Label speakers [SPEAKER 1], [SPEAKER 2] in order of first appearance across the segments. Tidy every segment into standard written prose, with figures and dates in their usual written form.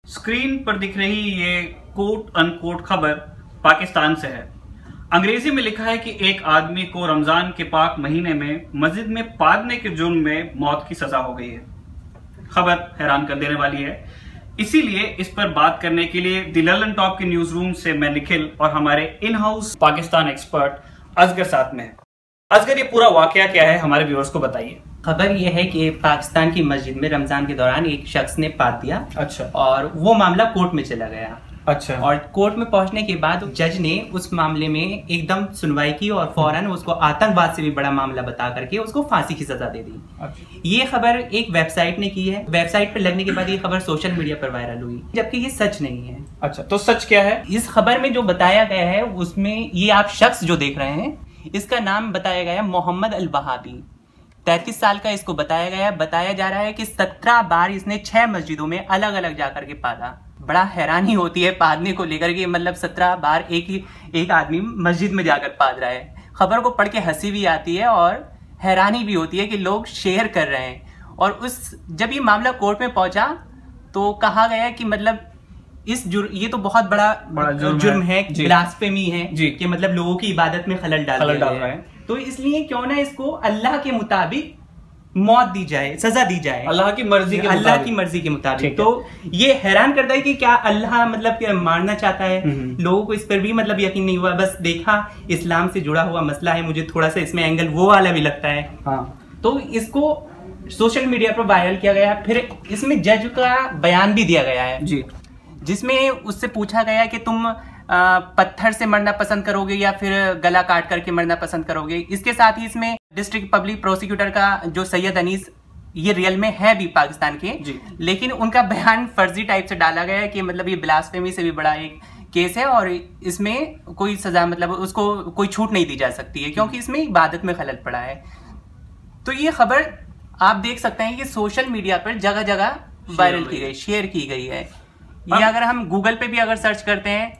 [SPEAKER 1] Screen पर दिख रही ये कोट अनकोट खबर पाकिस्तान से है। अंग्रेजी में लिखा है कि एक आदमी को रमजान के पाक महीने में मस्जिद में पादने के जुर्म में मौत की सजा हो गई है। खबर हैरान कर देने वाली है, इसीलिए इस पर बात करने के लिए द ललन टॉप के न्यूज रूम से मैं निखिल और हमारे in house Pakistan expert Asgar साथ में है। असगर, ये पूरा वाकया क्या है, हमारे व्यूअर्स को बताइए।
[SPEAKER 2] खबर यह है कि पाकिस्तान की मस्जिद में रमजान के दौरान एक शख्स ने पाद दिया।
[SPEAKER 1] अच्छा।
[SPEAKER 2] और वो मामला कोर्ट में चला गया।
[SPEAKER 1] अच्छा।
[SPEAKER 2] और कोर्ट में पहुंचने के बाद जज ने उस मामले में एकदम सुनवाई की और फौरन उसको आतंकवाद से भी बड़ा मामला बता करके उसको फांसी की सजा दे दी।
[SPEAKER 1] अच्छा।
[SPEAKER 2] ये खबर एक वेबसाइट ने की है। वेबसाइट पर लगने के बाद ये खबर सोशल मीडिया पर वायरल हुई, जबकि ये सच नहीं है।
[SPEAKER 1] अच्छा, तो सच क्या है?
[SPEAKER 2] इस खबर में जो बताया गया है उसमें ये आप शख्स जो देख रहे हैं, इसका नाम बताया गया है मोहम्मद अल वहाबी। 33 साल का इसको बताया गया। बताया जा रहा है कि 17 बार इसने 6 मस्जिदों में अलग अलग जाकर के पादा। बड़ा हैरानी होती है पादने को लेकर के, मतलब 17 बार एक आदमी मस्जिद में जाकर पाद रहा है। खबर को पढ़ के हंसी भी आती है और हैरानी भी होती है कि लोग शेयर कर रहे हैं। और जब ये मामला कोर्ट में पहुंचा तो कहा गया कि मतलब ये तो बहुत बड़ा जुर्म है, ब्लास्फेमी है कि मतलब लोगों की इबादत में खलल डाल रहा है। तो इसलिए क्यों ना इसको अल्लाह के मुताबिक मौत दी जाए, सजा दी जाए, अल्लाह की मर्जी के मुताबिक। तो ये हैरान करता है कि क्या अल्लाह मतलब मारना चाहता है। लोगों को इस पर भी मतलब यकीन नहीं हुआ। बस देखा इस्लाम से जुड़ा हुआ मसला है, मुझे थोड़ा सा इसमें एंगल वो वाला भी लगता है। हाँ। तो इसको सोशल मीडिया पर वायरल किया गया। फिर इसमें जज का बयान भी दिया गया है जी, जिसमें उससे पूछा गया कि तुम पत्थर से मरना पसंद करोगे या फिर गला काट करके मरना पसंद करोगे। इसके साथ ही इसमें डिस्ट्रिक्ट पब्लिक प्रोसिक्यूटर का जो सैयद अनीस, ये रियल में है भी पाकिस्तान के, लेकिन उनका बयान फर्जी टाइप से डाला गया है कि मतलब ये ब्लास्फेमी से भी बड़ा एक केस है और इसमें कोई सजा मतलब उसको कोई छूट नहीं दी जा सकती है क्योंकि इसमें इबादत में खलल पड़ा है। तो ये खबर आप देख सकते हैं कि सोशल मीडिया पर जगह जगह वायरल की गई, शेयर की गई है। ये अगर हम गूगल पे भी अगर सर्च करते हैं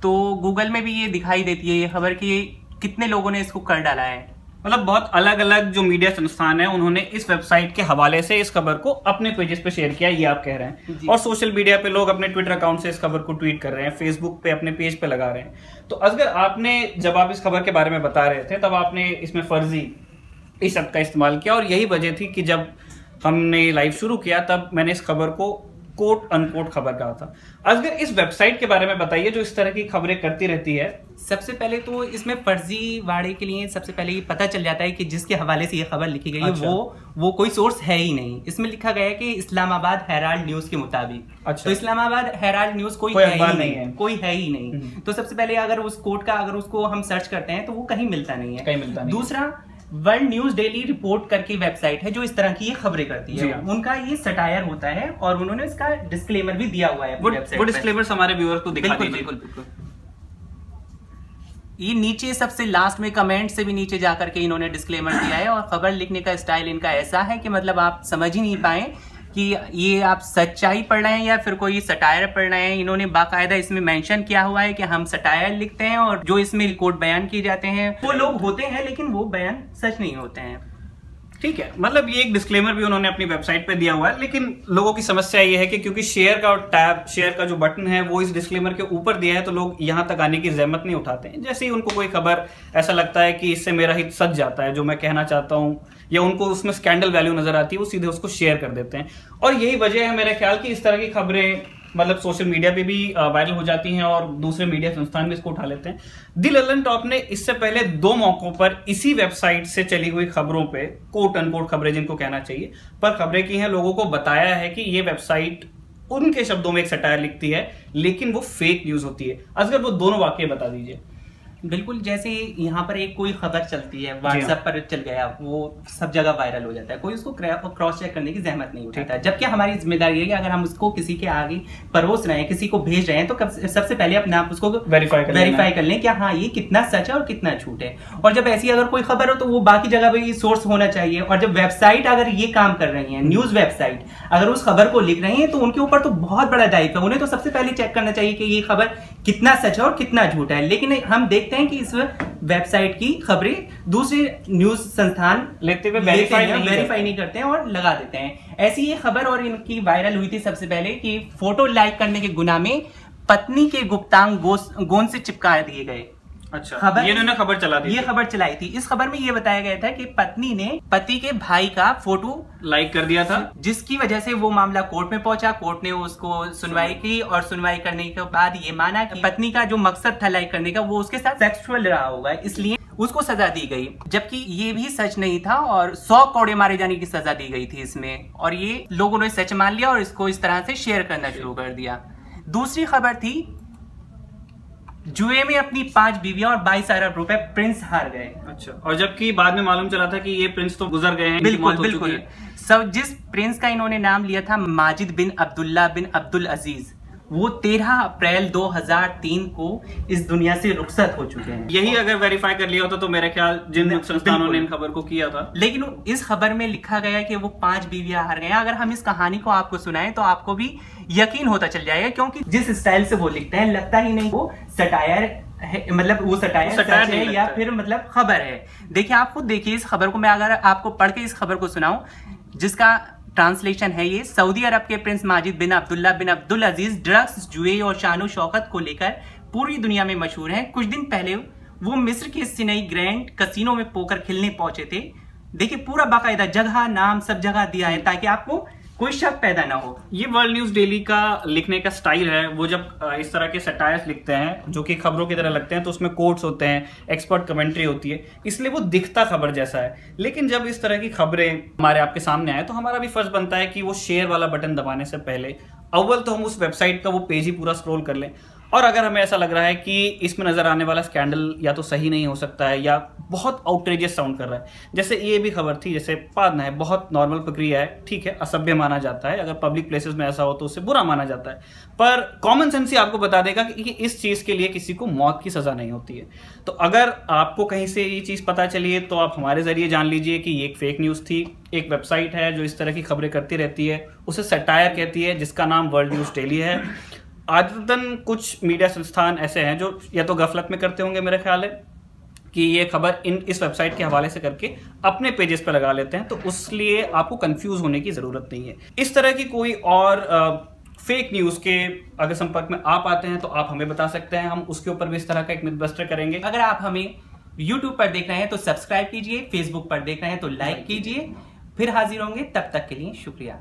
[SPEAKER 2] तो गूगल में भी ये दिखाई देती है ये खबर कि कितने लोगों ने इसको कर डाला है।
[SPEAKER 1] मतलब बहुत अलग अलग जो मीडिया संस्थान है उन्होंने इस वेबसाइट के हवाले से इस खबर को अपने पेजेस पे शेयर किया, ये आप कह रहे हैं। और सोशल मीडिया पे लोग अपने ट्विटर अकाउंट से इस खबर को ट्वीट कर रहे हैं, फेसबुक पे अपने पेज पे लगा रहे हैं। तो असगर, आपने जब आप इस खबर के बारे में बता रहे थे तब आपने इसमें फर्जी इस शब्द का इस्तेमाल किया और यही वजह थी कि जब हमने लाइव शुरू किया तब मैंने इस खबर को कोट अनकोट खबर कहा था। असगर, इस वेबसाइट के बारे में बताइए जो इस तरह की खबरें करती रहती है।
[SPEAKER 2] सबसे पहले तो इसमें फर्जीवाड़े के लिए सबसे पहले ये पता चल जाता है कि जिसके हवाले से ये खबर लिखी गई है वो कोई सोर्स है ही नहीं। इसमें लिखा गया है कि इस्लामाबाद हेराल्ड न्यूज के मुताबिक। अच्छा। तो इस्लामाबाद हेराल्ड न्यूज कोई है ही नहीं। तो सबसे पहले अगर उस कोट का अगर उसको हम सर्च करते हैं तो वो कहीं मिलता नहीं है। दूसरा, वर्ल्ड न्यूज डेली रिपोर्ट करके वेबसाइट है जो इस तरह की ये खबरें करती है। उनका ये सटायर होता है और उन्होंने इसका डिस्क्लेमर भी दिया हुआ है।
[SPEAKER 1] वो डिस्क्लेमर हमारे व्यूअर्स को दिखा दीजिए।
[SPEAKER 2] बिल्कुल। ये नीचे सबसे लास्ट में कमेंट से भी नीचे जाकर के इन्होंने डिस्क्लेमर दिया है। और खबर लिखने का स्टाइल इनका ऐसा है कि मतलब आप समझ ही नहीं पाए कि ये आप सच्चाई पढ़ रहे हैं या फिर कोई सटायर पढ़ रहे हैं। इन्होंने बाकायदा इसमें मेंशन किया हुआ है कि हम सटायर लिखते हैं और जो इसमें रिकॉर्ड बयान किए जाते हैं वो लोग होते हैं, लेकिन वो बयान सच नहीं होते हैं।
[SPEAKER 1] ठीक है, मतलब ये एक डिस्क्लेमर भी उन्होंने अपनी वेबसाइट पे दिया हुआ है। लेकिन लोगों की समस्या ये है कि क्योंकि शेयर का टैब, शेयर का जो बटन है वो इस डिस्क्लेमर के ऊपर दिया है तो लोग यहाँ तक आने की जहमत नहीं उठाते हैं। जैसे ही उनको कोई खबर ऐसा लगता है कि इससे मेरा हित सच जाता है जो मैं कहना चाहता हूँ या उनको उसमें स्कैंडल वैल्यू नजर आती है, वो सीधे उसको शेयर कर देते हैं। और यही वजह है मेरे ख्याल की इस तरह की खबरें मतलब सोशल मीडिया पे भी वायरल हो जाती हैं और दूसरे मीडिया संस्थान भी इसको उठा लेते हैं। द ललन टॉप ने इससे पहले 2 मौकों पर इसी वेबसाइट से चली हुई खबरों पे, कोट अनकोट खबरें जिनको कहना चाहिए, पर खबरें की हैं, लोगों को बताया है कि ये वेबसाइट उनके शब्दों में एक सटायर लिखती है लेकिन वो फेक न्यूज होती है। अगर वो दोनों वाकये बता दीजिए।
[SPEAKER 2] बिल्कुल, जैसे यहाँ पर एक कोई खबर चलती है, व्हाट्सएप पर चल गया, वो सब जगह वायरल हो जाता है, कोई उसको क्रॉस चेक करने की जहमत नहीं उठाता है। जबकि हमारी जिम्मेदारी है कि अगर हम उसको किसी के आगे परोस रहे हैं, किसी को भेज रहे हैं, तो सबसे पहले अपने आप उसको वेरीफाई कर लें कि हाँ ये कितना सच है और कितना झूठ है। और जब ऐसी अगर कोई खबर हो तो वो बाकी जगह भी सोर्स होना चाहिए। और जब वेबसाइट अगर ये काम कर रही है, न्यूज वेबसाइट अगर उस खबर को लिख रही है तो उनके ऊपर तो बहुत बड़ा दायित्व है। उन्हें तो सबसे पहले चेक करना चाहिए कि ये खबर कितना सच है और कितना झूठ है। लेकिन हम देखते देखते हैं कि इस वेबसाइट की खबरें दूसरे न्यूज संस्थान
[SPEAKER 1] लेते हुए वेरीफाई
[SPEAKER 2] नहीं करते हैं और लगा देते हैं। ऐसी ये खबर और इनकी वायरल हुई थी सबसे पहले कि फोटो लाइक करने के गुनाह में पत्नी के गुप्तांग गोंद से चिपका दिए गए।
[SPEAKER 1] अच्छा,
[SPEAKER 2] खबर
[SPEAKER 1] ये इन्होंने खबर चला दी,
[SPEAKER 2] ये खबर चलाई थी। इस खबर में ये बताया गया था कि पत्नी ने पति के भाई का फोटो
[SPEAKER 1] लाइक कर दिया था,
[SPEAKER 2] जिसकी वजह से वो मामला कोर्ट में पहुंचा। कोर्ट ने उसको सुनवाई की और सुनवाई करने के बाद ये माना कि पत्नी का जो मकसद था लाइक करने का वो उसके साथ सेक्सुअल रहा होगा, इसलिए उसको सजा दी गई। जबकि ये भी सच नहीं था और 100 कौड़े मारे जाने की सजा दी गई थी इसमें, और ये लोगों ने सच मान लिया और इसको इस तरह से शेयर करना शुरू कर दिया। दूसरी खबर थी जुए में अपनी 5 बीवियां और 22 अरब रुपए प्रिंस हार गए।
[SPEAKER 1] अच्छा, और जबकि बाद में मालूम चला था कि ये प्रिंस तो गुजर गए हैं,
[SPEAKER 2] बिल्कुल। सब जिस प्रिंस का इन्होंने नाम लिया था माजिद बिन अब्दुल्ला बिन अब्दुल अजीज, वो 13 अप्रैल 2003 को इस दुनिया से रुखसत हो चुके हैं।
[SPEAKER 1] यही अगर वेरीफाई कर लिया होता तो मेरे ख्याल जिन संस्थानों ने इन खबर को किया था।
[SPEAKER 2] लेकिन इस खबर में लिखा गया कि वो 5 बीवियां हार गए। अगर हम इस कहानी को आपको सुनाएं तो आपको भी यकीन होता चल जाएगा, क्योंकि जिस स्टाइल से वो लिखते हैं लगता ही नहीं वो सटायर है, मतलब वो सटायर सच है या फिर मतलब खबर है। देखिए, आप खुद देखिए इस खबर को। मैं अगर आपको पढ़ के इस खबर को सुनाऊं, जिसका ट्रांसलेशन है ये: सऊदी अरब के प्रिंस माजिद बिन अब्दुल्ला बिन अब्दुल अजीज ड्रग्स, जुए और शानो शौकत को लेकर पूरी दुनिया में मशहूर हैं। कुछ दिन पहले वो मिस्र के सिनई ग्रैंड कसिनो में पोकर खेलने पहुंचे थे। देखिए, पूरा बाकायदा जगह, नाम सब जगह दिया है ताकि आपको कोई शक पैदा ना हो।
[SPEAKER 1] ये वर्ल्ड न्यूज डेली का लिखने का स्टाइल है। वो जब इस तरह के सटायर्स लिखते हैं जो कि खबरों की तरह लगते हैं, तो उसमें कोट्स होते हैं, एक्सपर्ट कमेंट्री होती है, इसलिए वो दिखता खबर जैसा है। लेकिन जब इस तरह की खबरें हमारे आपके सामने आए तो हमारा भी फर्ज बनता है कि वो शेयर वाला बटन दबाने से पहले अव्वल तो हम उस वेबसाइट का वो पेज ही पूरा स्क्रॉल कर लें, और अगर हमें ऐसा लग रहा है कि इसमें नजर आने वाला स्कैंडल या तो सही नहीं हो सकता है या बहुत आउटरेजियस साउंड कर रहा है, जैसे ये भी खबर थी, जैसे पादना है, बहुत नॉर्मल प्रक्रिया है, ठीक है, असभ्य माना जाता है, अगर पब्लिक प्लेसेस में ऐसा हो तो उसे बुरा माना जाता है, पर कॉमन सेंस ही आपको बता देगा कि इस चीज के लिए किसी को मौत की सजा नहीं होती है। तो अगर आपको कहीं से ये चीज पता चली है तो आप हमारे जरिए जान लीजिए कि ये एक फेक न्यूज थी। एक वेबसाइट है जो इस तरह की खबरें करती रहती है, उसे सटायर कहती है, जिसका नाम वर्ल्ड न्यूज डेली है। आदतन कुछ मीडिया संस्थान ऐसे हैं जो या तो गफलत में करते होंगे, मेरे ख्याल है, कि ये खबर इस वेबसाइट के हवाले से करके अपने पेजेस पर लगा लेते हैं, तो उसलिए आपको कंफ्यूज होने की जरूरत नहीं है। इस तरह की कोई और फेक न्यूज के अगर संपर्क में आप आते हैं तो आप हमें बता सकते हैं, हम उसके ऊपर भी इस तरह का एक मिथबस्टर करेंगे।
[SPEAKER 2] अगर आप हमें YouTube पर देख रहे हैं तो सब्सक्राइब कीजिए, Facebook पर देख रहे हैं तो लाइक कीजिए। फिर हाजिर होंगे, तब तक के लिए शुक्रिया।